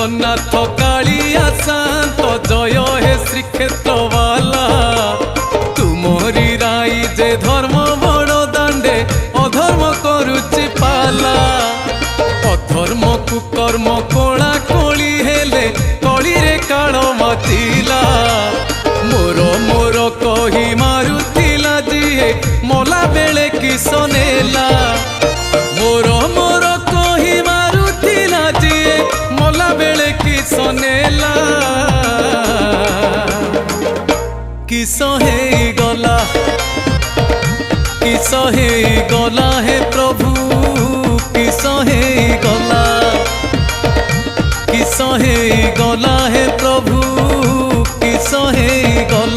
जगन्नाथ कालिया शांत जय हे श्रीक्षेत्रवाला तुमरी राई जे धर्म बड़ दांडे अधर्म करुची पाला अधर्म कुकर्म कोला कोली हेले कली रे काल मातिला मोर मोर कही मारुतिला जीए मोला बेले किसनेला मोर मोर कही मारुतिला जीए मोला बेले किसनेला किस हे गला किस हे गला हे प्रभु किस हे गला किस हे गला हे प्रभु किस हे गला।